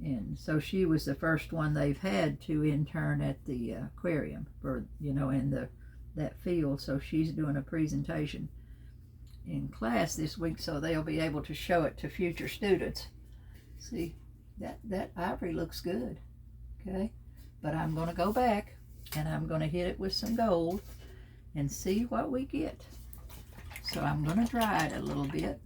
And so she was the first one they've had to intern at the aquarium for, you know, in that field. So she's doing a presentation in class this week, so they'll be able to show it to future students. See, that ivory looks good. Okay, but I'm going to go back and I'm going to hit it with some gold and see what we get. So I'm going to dry it a little bit.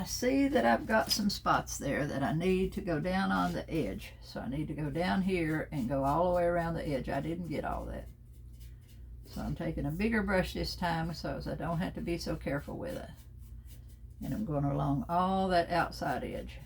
See that I've got some spots there that I need to go down on the edge. So I need to go down here and go all the way around the edge. I didn't get all that. So I'm taking a bigger brush this time so I don't have to be so careful with it. And I'm going along all that outside edge.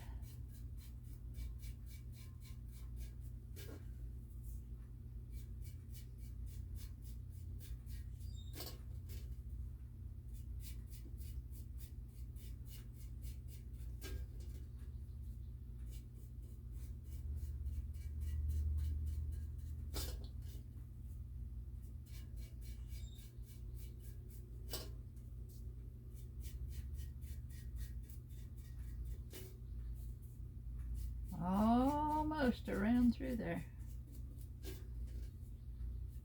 almost around through there.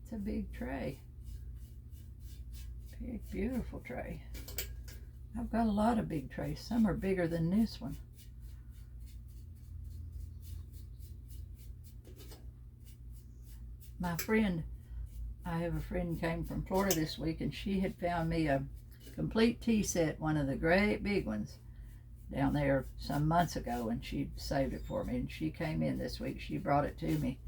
It's a big tray. Big, beautiful tray. I've got a lot of big trays. Some are bigger than this one. My friend, I have a friend came from Florida this week, and she had found me a complete tea set, one of the great big ones, down there some months ago, and she saved it for me. And she came in this week. She brought it to me,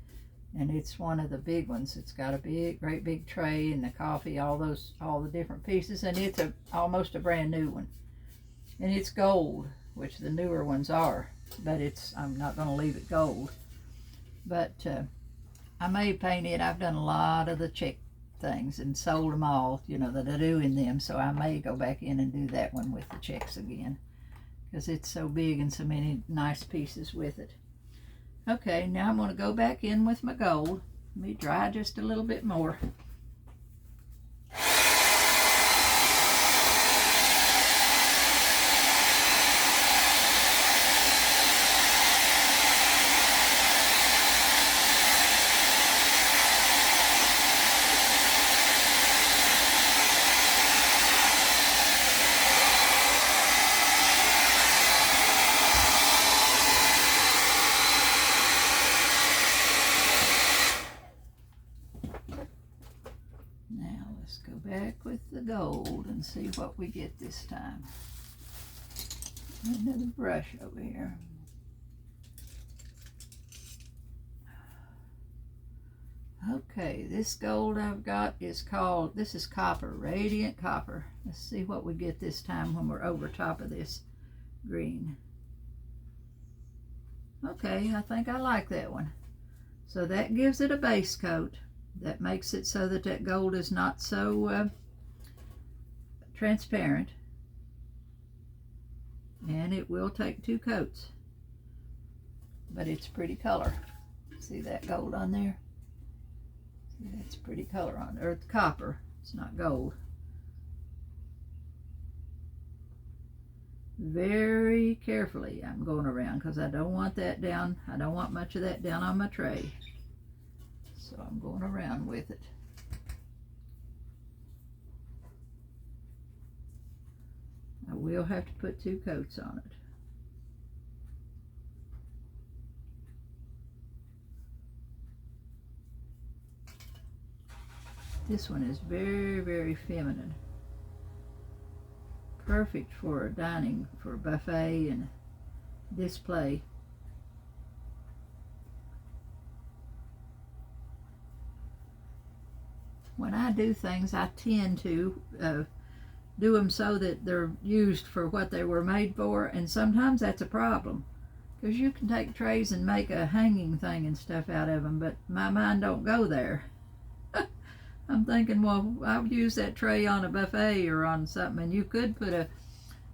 and it's one of the big ones. It's got a big, great big tray and the coffee, all the different pieces, and it's almost a brand new one. And it's gold, which the newer ones are, but I'm not going to leave it gold. But I may paint it. I've done a lot of the check things and sold them all, that I do in them. So I may go back in and do that one with the checks again, because it's so big and so many nice pieces with it. Okay, now I'm going to go back in with my gold. Let me dry just a little bit more. Back with the gold and see what we get this time. Another brush over here. Okay, this gold I've got is called, this is copper, radiant copper. Let's see what we get this time when we're over top of this green. Okay, I think I like that one. So that gives it a base coat. That makes it so that gold is not so transparent. And it will take 2 coats. But it's pretty color. See that gold on there? See, that's pretty color on there. It's copper. It's not gold. Very carefully I'm going around, because I don't want that down. I don't want much of that down on my tray. So I'm going around with it. I will have to put 2 coats on it. This one is very, very feminine. Perfect for dining, for a buffet and display. When I do things, I tend to do them so that they're used for what they were made for, and sometimes that's a problem, because you can take trays and make a hanging thing and stuff out of them, but my mind don't go there. I'm thinking, well, I'll use that tray on a buffet or on something, and you could put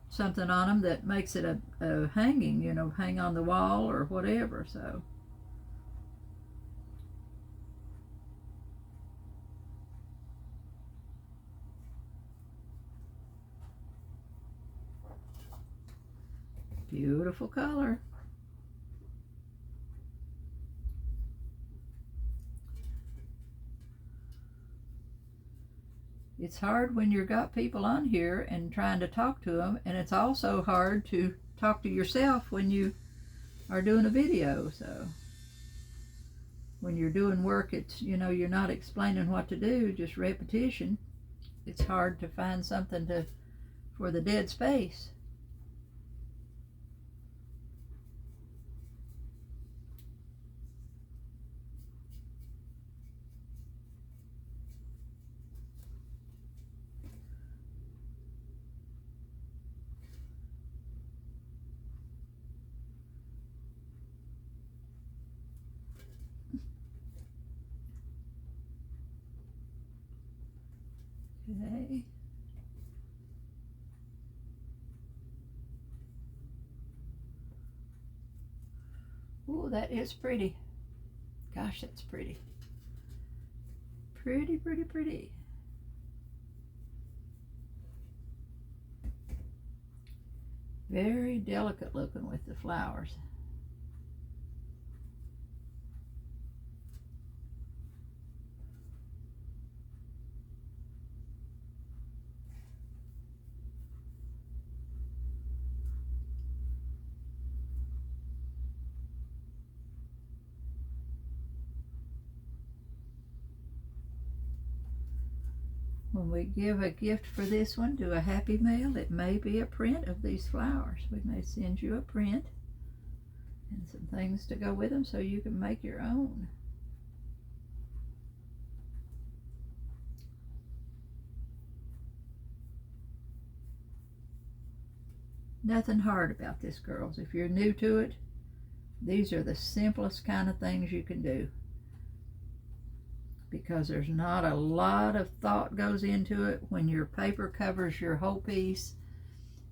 something on them that makes it a hanging, hang on the wall or whatever. So beautiful color. It's hard when you've got people on here and trying to talk to them, and it's also hard to talk to yourself when you are doing a video. So when you're doing work, it's, you're not explaining what to do, just repetition. It's hard to find something for the dead space. Okay. Ooh, that is pretty. Gosh, that's pretty. Pretty, pretty, pretty. Very delicate looking with the flowers. when we give a gift for this one to a happy mail, it may be a print of these flowers. We may send you a print and some things to go with them so you can make your own. Nothing hard about this, girls. If you're new to it, these are the simplest kind of things you can do, because there's not a lot of thought goes into it when your paper covers your whole piece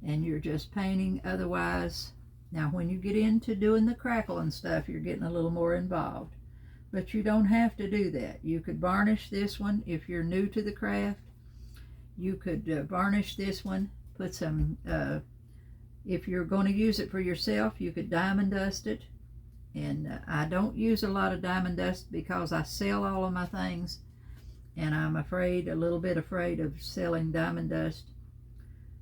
and you're just painting otherwise. Now when you get into doing the crackle and stuff, you're getting a little more involved, but you don't have to do that. You could varnish this one if you're new to the craft. You could varnish this one, put some if you're going to use it for yourself, you could diamond dust it. And I don't use a lot of diamond dust because I sell all of my things, and I'm a little bit afraid of selling diamond dust,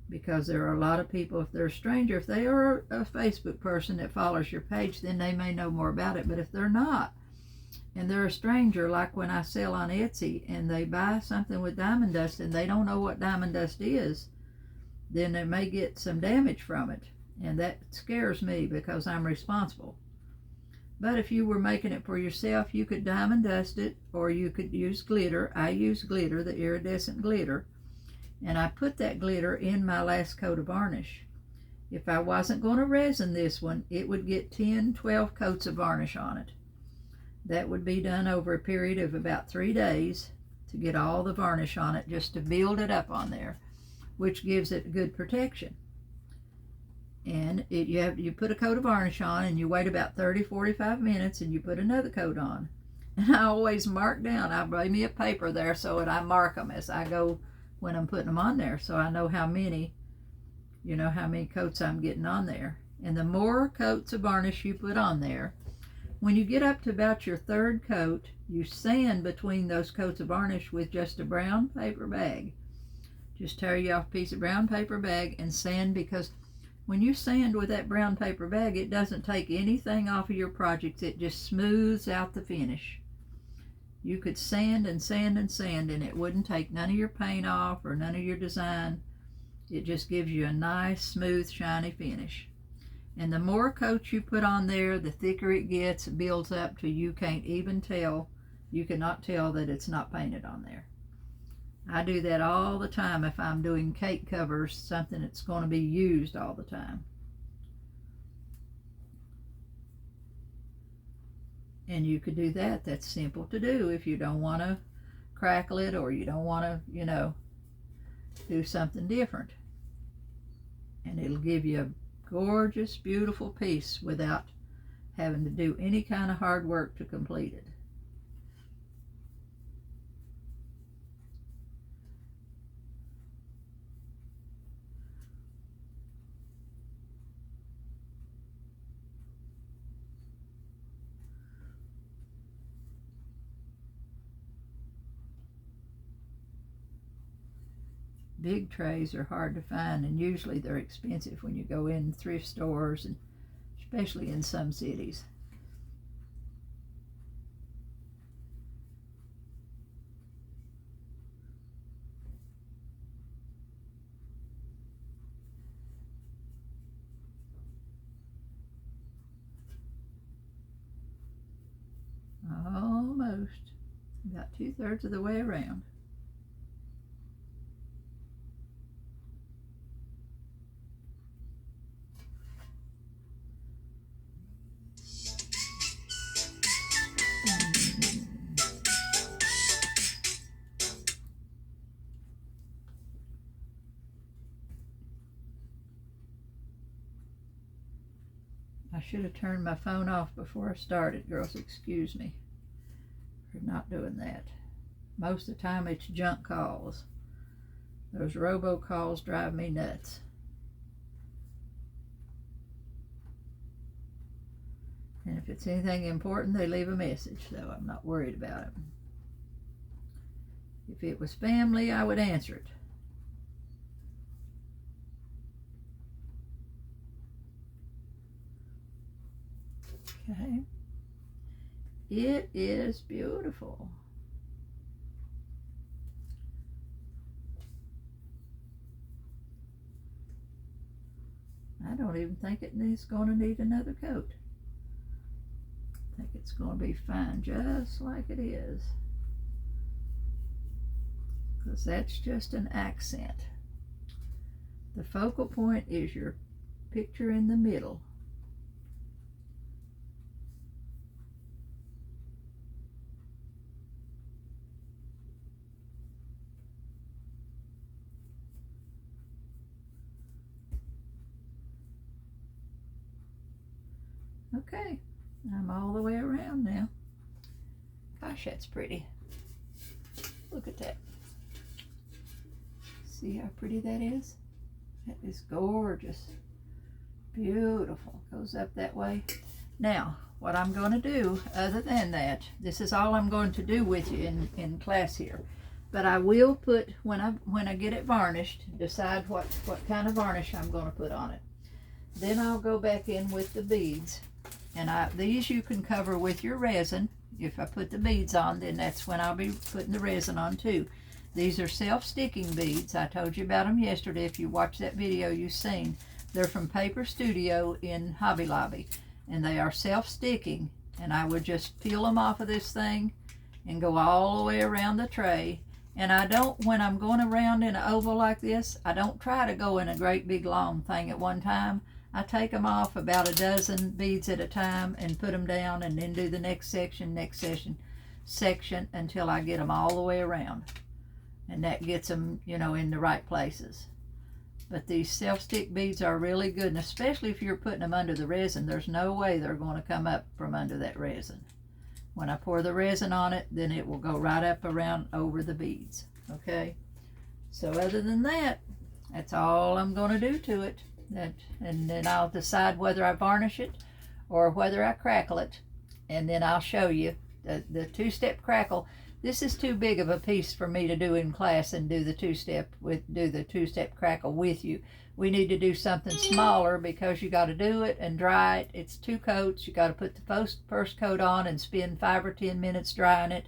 because there are a lot of people, if they're a stranger, if they are a Facebook person that follows your page, then they may know more about it. But if they're not, and they're a stranger, like when I sell on Etsy and they buy something with diamond dust and they don't know what diamond dust is, then they may get some damage from it, and that scares me because I'm responsible. But if you were making it for yourself, you could diamond dust it, or you could use glitter. I use glitter, the iridescent glitter, and I put that glitter in my last coat of varnish. If I wasn't going to resin this one, it would get 10-12 coats of varnish on it. That would be done over a period of about 3 days to get all the varnish on it, just to build it up on there, which gives it good protection. And you put a coat of varnish on, and you wait about 30-45 minutes, and you put another coat on. And I always mark down. I bring me a paper there so that I mark them as I go when I'm putting them on there, so I know how many coats I'm getting on there. And the more coats of varnish you put on there, when you get up to about your 3rd coat, you sand between those coats of varnish with just a brown paper bag. Just tear you off a piece of brown paper bag and sand, because when you sand with that brown paper bag, it doesn't take anything off of your projects. It just smooths out the finish. You could sand and sand and sand, and it wouldn't take none of your paint off or none of your design. It just gives you a nice, smooth, shiny finish. And the more coats you put on there, the thicker it gets. It builds up till you can't even tell. You cannot tell that it's not painted on there. I do that all the time if I'm doing cake covers, something that's going to be used all the time. And you could do that. That's simple to do if you don't want to crackle it, or you don't want to, do something different. And it'll give you a gorgeous, beautiful piece without having to do any kind of hard work to complete it. Big trays are hard to find, and usually they're expensive when you go in thrift stores, and especially in some cities. Almost. About 2/3 of the way around. I should have turned my phone off before I started, girls. Excuse me for not doing that. Most of the time it's junk calls. Those robocalls drive me nuts. And if it's anything important, they leave a message, so I'm not worried about it. If it was family, I would answer it. Okay. It is beautiful. I don't even think it is going to need another coat. I think it's going to be fine just like it is, because that's just an accent. The focal point is your picture in the middle. Okay, I'm all the way around now. Gosh, that's pretty. Look at that. See how pretty that is? That is gorgeous. Beautiful. Goes up that way. Now, what I'm going to do, other than that, this is all I'm going to do with you in class here. But I will put, when I get it varnished, decide what kind of varnish I'm going to put on it. Then I'll go back in with the beads. And these you can cover with your resin. If I put the beads on, then that's when I'll be putting the resin on too. These are self-sticking beads. I told you about them yesterday. If you watched that video, you've seen. They're from Paper Studio in Hobby Lobby. And they are self-sticking. And I would just peel them off of this thing and go all the way around the tray. And I don't, when I'm going around in an oval like this, I don't try to go in a great big long thing at one time. I take them off about a dozen beads at a time and put them down, and then do the next section until I get them all the way around. And that gets them, you know, in the right places. But these self-stick beads are really good, and especially if you're putting them under the resin, there's no way they're going to come up from under that resin. When I pour the resin on it, then it will go right up around over the beads. Okay? So other than that, that's all I'm going to do to it. And then I'll decide whether I varnish it or whether I crackle it, and then I'll show you the two-step crackle. This is too big of a piece for me to do in class and do the two-step crackle with you. We need to do something smaller because you got to do it and dry it. It's 2 coats. You got to put the first coat on and spend 5 or 10 minutes drying it,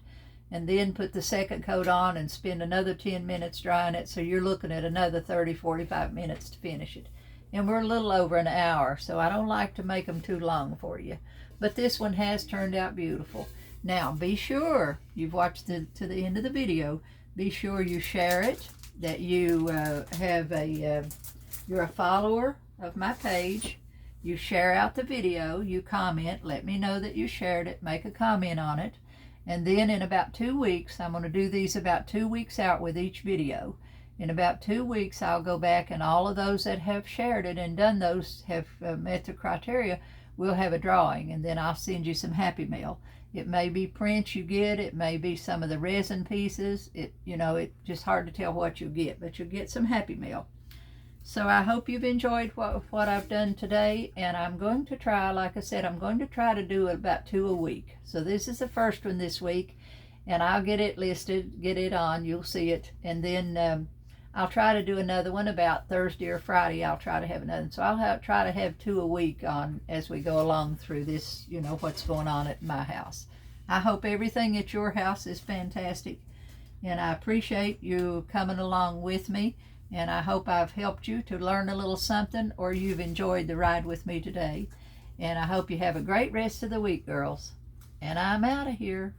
and then put the second coat on and spend another 10 minutes drying it. So you're looking at another 30-45 minutes to finish it. And we're a little over an hour, so I don't like to make them too long for you. But this one has turned out beautiful. Now, be sure you've watched to the end of the video. Be sure you share it, that you you're a follower of my page. You share out the video, you comment, let me know that you shared it, make a comment on it. And then in about 2 weeks, I'm going to do these about 2 weeks out with each video. In about 2 weeks, I'll go back, and all of those that have shared it and done those have met the criteria. We'll have a drawing, and then I'll send you some Happy Mail. It may be prints you get. It may be some of the resin pieces. It's just hard to tell what you'll get, but you'll get some Happy Mail. So I hope you've enjoyed what I've done today, and I'm going to try, like I said, I'm going to try to do about 2 a week. So this is the first one this week, and I'll get it listed, get it on. You'll see it, and then I'll try to do another one about Thursday or Friday. I'll try to have another one. So I'll try to have 2 a week on as we go along through this, what's going on at my house. I hope everything at your house is fantastic. And I appreciate you coming along with me. And I hope I've helped you to learn a little something, or you've enjoyed the ride with me today. And I hope you have a great rest of the week, girls. And I'm out of here.